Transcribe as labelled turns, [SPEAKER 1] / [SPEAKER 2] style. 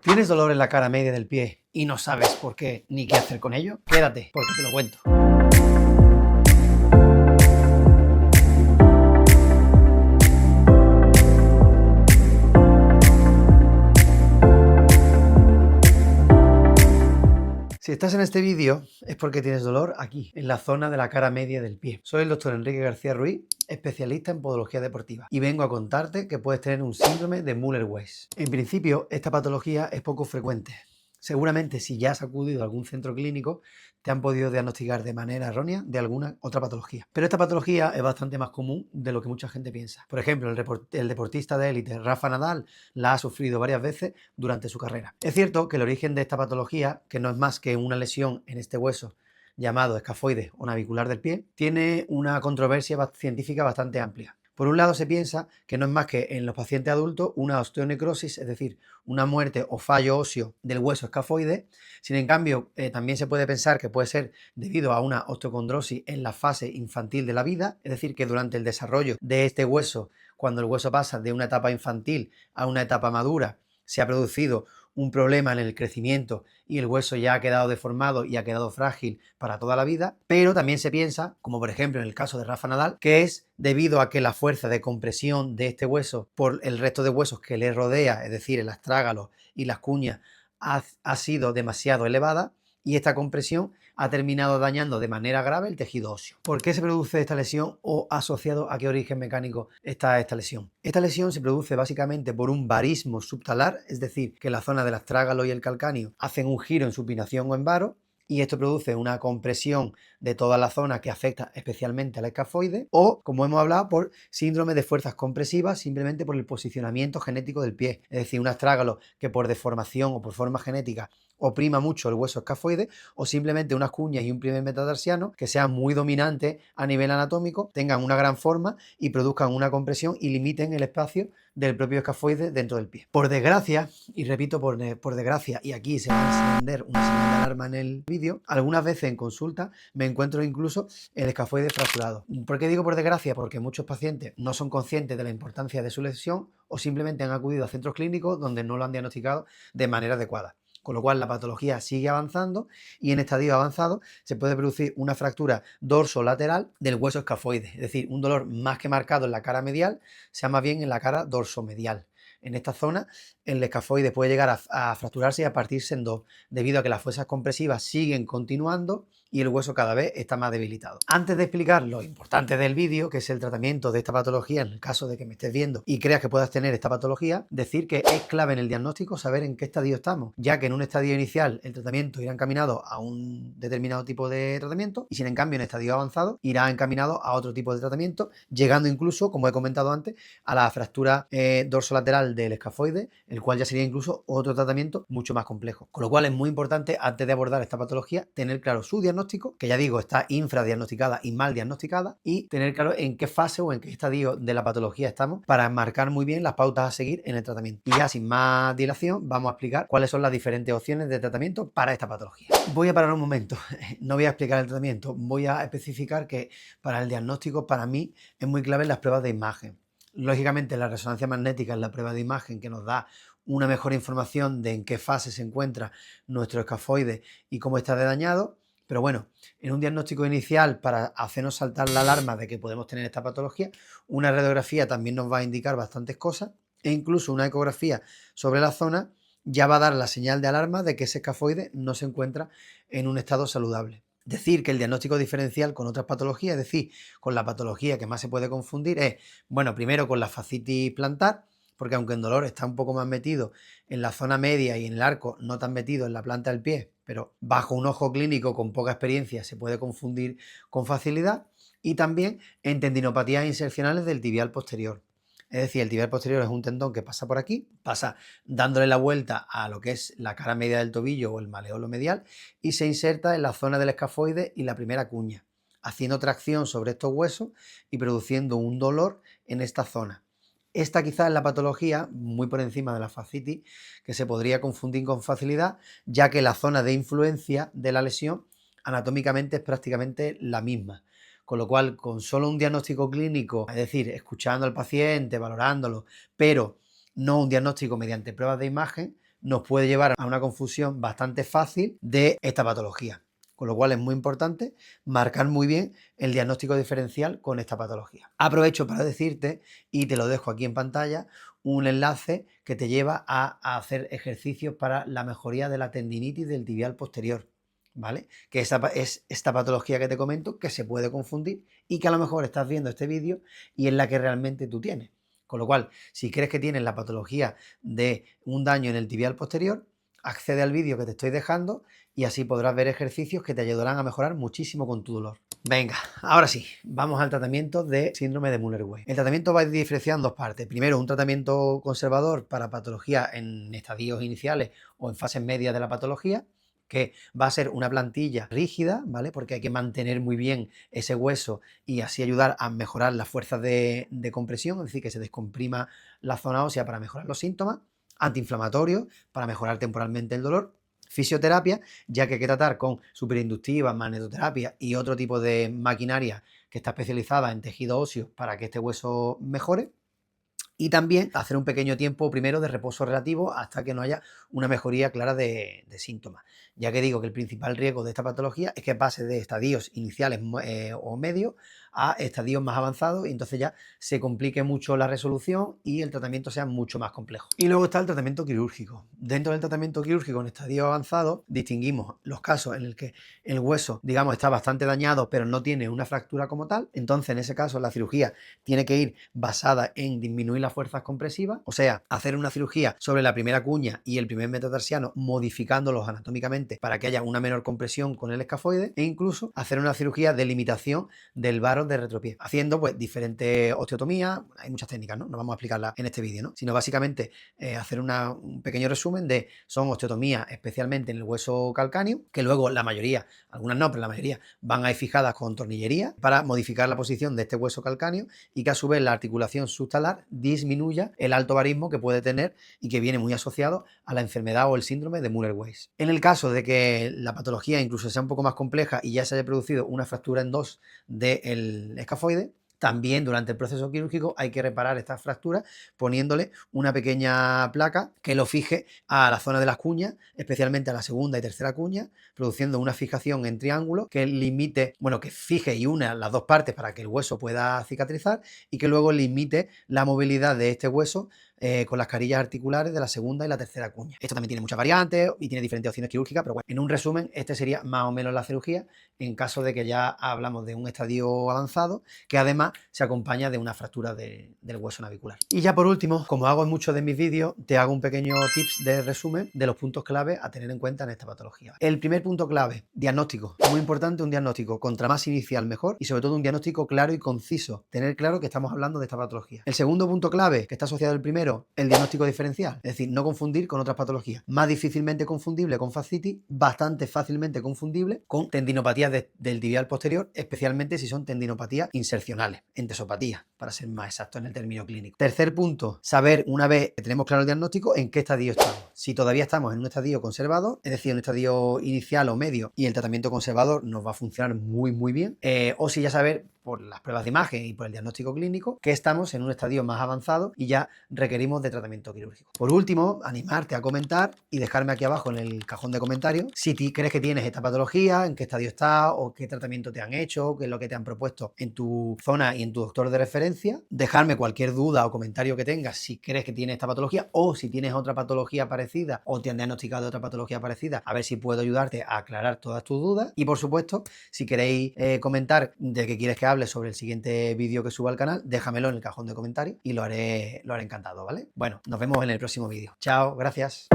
[SPEAKER 1] ¿Tienes dolor en la cara media del pie y no sabes por qué ni qué hacer con ello? Quédate, porque te lo cuento. Si estás en este vídeo es porque tienes dolor aquí, en la zona de la cara media del pie. Soy el doctor Enrique García Ruiz, especialista en podología deportiva, y vengo a contarte que puedes tener un síndrome de Müller-Weiss. En principio, esta patología es poco frecuente. Seguramente si ya has acudido a algún centro clínico, te han podido diagnosticar de manera errónea de alguna otra patología. Pero esta patología es bastante más común de lo que mucha gente piensa. Por ejemplo, el deportista de élite Rafa Nadal la ha sufrido varias veces durante su carrera. Es cierto que el origen de esta patología, que no es más que una lesión en este hueso llamado escafoide o navicular del pie, tiene una controversia científica bastante amplia. Por un lado se piensa que no es más que en los pacientes adultos una osteonecrosis, es decir, una muerte o fallo óseo del hueso escafoide. Sin en cambio, también se puede pensar que puede ser debido a una osteocondrosis en la fase infantil de la vida, es decir, que durante el desarrollo de este hueso, cuando el hueso pasa de una etapa infantil a una etapa madura, se ha producido un problema en el crecimiento y el hueso ya ha quedado deformado y ha quedado frágil para toda la vida, pero también se piensa, como por ejemplo en el caso de Rafa Nadal, que es debido a que la fuerza de compresión de este hueso por el resto de huesos que le rodea, es decir, el astrágalo y las cuñas, ha sido demasiado elevada y esta compresión ha terminado dañando de manera grave el tejido óseo. ¿Por qué se produce esta lesión o asociado a qué origen mecánico está esta lesión? Esta lesión se produce básicamente por un varismo subtalar, es decir, que la zona del astrágalo y el calcáneo hacen un giro en supinación o en varo, y esto produce una compresión de toda la zona que afecta especialmente al escafoide, o, como hemos hablado, por síndrome de fuerzas compresivas, simplemente por el posicionamiento genético del pie, es decir, un astrágalo que por deformación o por forma genética oprima mucho el hueso escafoide, o simplemente unas cuñas y un primer metatarsiano que sean muy dominantes a nivel anatómico, tengan una gran forma y produzcan una compresión y limiten el espacio del propio escafoide dentro del pie. Por desgracia, y repito por desgracia, y aquí se va a encender una señal de alarma en el vídeo, algunas veces en consulta me encuentro incluso el escafoide fracturado. ¿Por qué digo por desgracia? Porque muchos pacientes no son conscientes de la importancia de su lesión o simplemente han acudido a centros clínicos donde no lo han diagnosticado de manera adecuada. Con lo cual la patología sigue avanzando y en estadio avanzado se puede producir una fractura dorsolateral del hueso escafoide, es decir, un dolor más que marcado en la cara medial, sea más bien en la cara dorsomedial. En esta zona el escafoide puede llegar a fracturarse y a partirse en dos, debido a que las fuerzas compresivas siguen continuando y el hueso cada vez está más debilitado. Antes de explicar lo importante del vídeo, que es el tratamiento de esta patología, en el caso de que me estés viendo y creas que puedas tener esta patología, decir que es clave en el diagnóstico saber en qué estadio estamos, ya que en un estadio inicial el tratamiento irá encaminado a un determinado tipo de tratamiento y sin en cambio en estadio avanzado irá encaminado a otro tipo de tratamiento, llegando incluso, como he comentado antes, a la fractura dorsolateral del escafoide, el cual ya sería incluso otro tratamiento mucho más complejo. Con lo cual es muy importante, antes de abordar esta patología, tener claro su diagnóstico, que ya digo, está infradiagnosticada y mal diagnosticada, y tener claro en qué fase o en qué estadio de la patología estamos para marcar muy bien las pautas a seguir en el tratamiento. Y ya sin más dilación, vamos a explicar cuáles son las diferentes opciones de tratamiento para esta patología. Voy a parar un momento, no voy a explicar el tratamiento, voy a especificar que para el diagnóstico, para mí, es muy clave las pruebas de imagen. Lógicamente, la resonancia magnética es la prueba de imagen que nos da una mejor información de en qué fase se encuentra nuestro escafoide y cómo está de dañado. Pero bueno, en un diagnóstico inicial, para hacernos saltar la alarma de que podemos tener esta patología, una radiografía también nos va a indicar bastantes cosas, e incluso una ecografía sobre la zona ya va a dar la señal de alarma de que ese escafoide no se encuentra en un estado saludable. Decir que el diagnóstico diferencial con otras patologías, es decir, con la patología que más se puede confundir es, bueno, primero con la fascitis plantar, porque aunque el dolor está un poco más metido en la zona media y en el arco, no tan metido en la planta del pie, pero bajo un ojo clínico con poca experiencia se puede confundir con facilidad, y también en tendinopatías insercionales del tibial posterior. Es decir, el tibial posterior es un tendón que pasa por aquí, pasa dándole la vuelta a lo que es la cara media del tobillo o el maleolo medial y se inserta en la zona del escafoide y la primera cuña, haciendo tracción sobre estos huesos y produciendo un dolor en esta zona. Esta quizás es la patología, muy por encima de la fascitis, que se podría confundir con facilidad, ya que la zona de influencia de la lesión anatómicamente es prácticamente la misma. Con lo cual, con solo un diagnóstico clínico, es decir, escuchando al paciente, valorándolo, pero no un diagnóstico mediante pruebas de imagen, nos puede llevar a una confusión bastante fácil de esta patología. Con lo cual es muy importante marcar muy bien el diagnóstico diferencial con esta patología. Aprovecho para decirte, y te lo dejo aquí en pantalla, un enlace que te lleva a hacer ejercicios para la mejoría de la tendinitis del tibial posterior, ¿vale? Que es esta patología que te comento, que se puede confundir y que a lo mejor estás viendo este vídeo y es la que realmente tú tienes. Con lo cual, si crees que tienes la patología de un daño en el tibial posterior, accede al vídeo que te estoy dejando y así podrás ver ejercicios que te ayudarán a mejorar muchísimo con tu dolor. Venga, ahora sí, vamos al tratamiento de síndrome de Müller-Weill. El tratamiento va a diferenciar en dos partes. Primero, un tratamiento conservador para patología en estadios iniciales o en fases medias de la patología, que va a ser una plantilla rígida, ¿vale? Porque hay que mantener muy bien ese hueso y así ayudar a mejorar las fuerzas de compresión, es decir, que se descomprima la zona ósea para mejorar los síntomas, antiinflamatorio para mejorar temporalmente el dolor, fisioterapia, ya que hay que tratar con superinductiva, magnetoterapia y otro tipo de maquinaria que está especializada en tejido óseo para que este hueso mejore. Y también hacer un pequeño tiempo primero de reposo relativo hasta que no haya una mejoría clara de síntomas. Ya que digo que el principal riesgo de esta patología es que pase de estadios iniciales o medios a estadios más avanzados y entonces ya se complique mucho la resolución y el tratamiento sea mucho más complejo. Y luego está el tratamiento quirúrgico. Dentro del tratamiento quirúrgico en estadios avanzados distinguimos los casos en el que el hueso, digamos, está bastante dañado pero no tiene una fractura como tal. Entonces en ese caso la cirugía tiene que ir basada en disminuir las fuerzas compresivas, o sea, hacer una cirugía sobre la primera cuña y el primer metatarsiano modificándolos anatómicamente para que haya una menor compresión con el escafoide e incluso hacer una cirugía de limitación del varo de retropié, haciendo pues diferentes osteotomías, hay muchas técnicas, ¿no? No vamos a explicarlas en este vídeo, ¿no? Sino básicamente hacer un pequeño resumen de son osteotomías especialmente en el hueso calcáneo, que luego la mayoría, algunas no, pero la mayoría van a ir fijadas con tornillería para modificar la posición de este hueso calcáneo y que a su vez la articulación subtalar disminuya el alto barismo que puede tener y que viene muy asociado a la enfermedad o el síndrome de Müller-Weill. En el caso de que la patología incluso sea un poco más compleja y ya se haya producido una fractura en dos del escafoide, también durante el proceso quirúrgico hay que reparar estas fracturas poniéndole una pequeña placa que lo fije a la zona de las cuñas, especialmente a la segunda y tercera cuña, produciendo una fijación en triángulo que limite, bueno, que fije y una las dos partes para que el hueso pueda cicatrizar y que luego limite la movilidad de este hueso con las carillas articulares de la segunda y la tercera cuña. Esto también tiene muchas variantes y tiene diferentes opciones quirúrgicas, pero bueno, en un resumen, este sería más o menos la cirugía en caso de que ya hablamos de un estadio avanzado, que además se acompaña de una fractura del hueso navicular. Y ya por último, como hago en muchos de mis vídeos, te hago un pequeño tips de resumen de los puntos clave a tener en cuenta en esta patología. El primer punto clave, diagnóstico. Muy importante un diagnóstico, contra más inicial mejor y sobre todo un diagnóstico claro y conciso. Tener claro que estamos hablando de esta patología. El segundo punto clave, que está asociado al primero, el diagnóstico diferencial, es decir, no confundir con otras patologías. Más difícilmente confundible con fascitis, bastante fácilmente confundible con tendinopatías del tibial posterior, especialmente si son tendinopatías insercionales, entesopatías, para ser más exacto en el término clínico. Tercer punto, saber una vez que tenemos claro el diagnóstico en qué estadio estamos. Si todavía estamos en un estadio conservador, es decir, en un estadio inicial o medio y el tratamiento conservador nos va a funcionar muy bien, o si ya saber por las pruebas de imagen y por el diagnóstico clínico que estamos en un estadio más avanzado y ya requerimos de tratamiento quirúrgico. Por último, animarte a comentar y dejarme aquí abajo en el cajón de comentarios si crees que tienes esta patología, en qué estadio está o qué tratamiento te han hecho, qué es lo que te han propuesto en tu zona y en tu doctor de referencia. Dejarme cualquier duda o comentario que tengas si crees que tienes esta patología o si tienes otra patología parecida o te han diagnosticado otra patología parecida, a ver si puedo ayudarte a aclarar todas tus dudas. Y por supuesto, si queréis comentar de qué quieres que hable sobre el siguiente vídeo que suba al canal, déjamelo en el cajón de comentarios y lo haré encantado, ¿vale? Bueno, nos vemos en el próximo vídeo. Chao, gracias.